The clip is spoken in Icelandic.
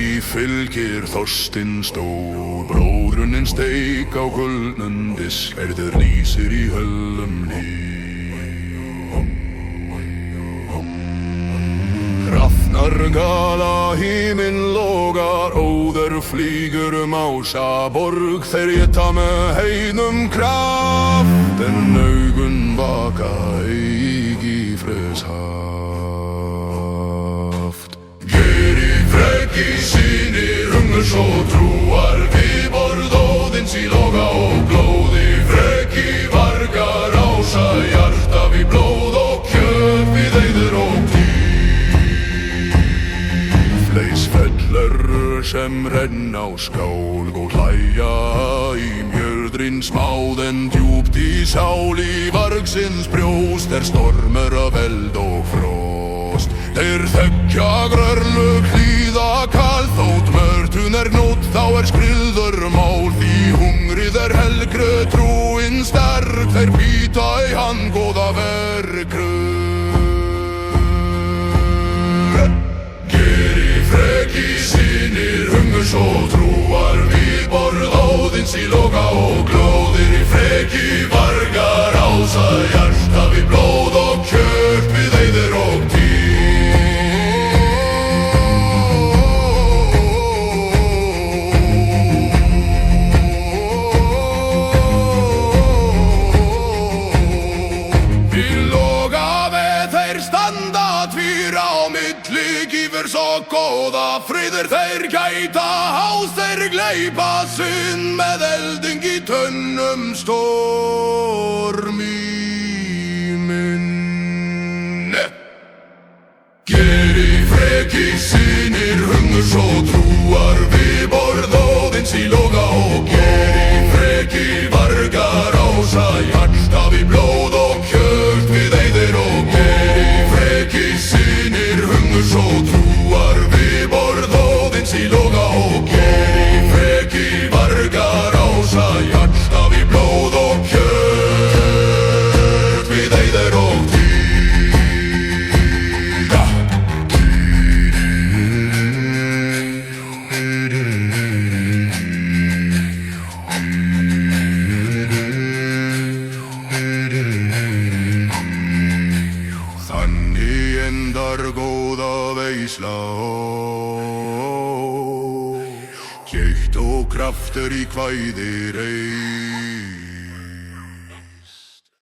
Því fylgir þorstinn stór, bróðrunninn steik á gullnum disk, erður lýsir í höllum Hrafnar gala, himinn logar, óður flýgur mása borg, þeir éta með heiðnum kraft, en augun vaka eigi friðshaft. Geri freki sínir, hungurs og trúar, viðborð Óðins í loga og blóði, freki vargar ása, hjarta við blóð og kjöt við eyður og Fellur sem renn á skál og hlæja í mjöldrin smáð en djúpt í sál í vargsins brjóst stormur af eld og frost. Þeir þekkja grörlug hlýða kall þótt mörtun nótt þá skriður mál því hungrið helgru trúin sterk þeir býta í hann góða verkrug. Freki sínir, hungurs og trúar, viðborð Óðins í loga og glóðir í freki vargar ása, hjarta við blóð og kjöt við eyður og Í loga við þeir standa tvír á milli gífurs og góða friður þeir gæta hás þeir gleypa sinn með elding í tönnum stormíminn. Geri freki sínir, hungurs og trúar, viðborð Óðins í loga og geri freki vargar ása, hjarta við blóð og kjöt við eyður og geri freki sínir, hungurs og trúar, viðborð Óðins í loga og geri freki vargar ása, hjarta við blóð og kjöt við eyður og Þannig endar góða veisla Geitt og kraftur í kvæði rey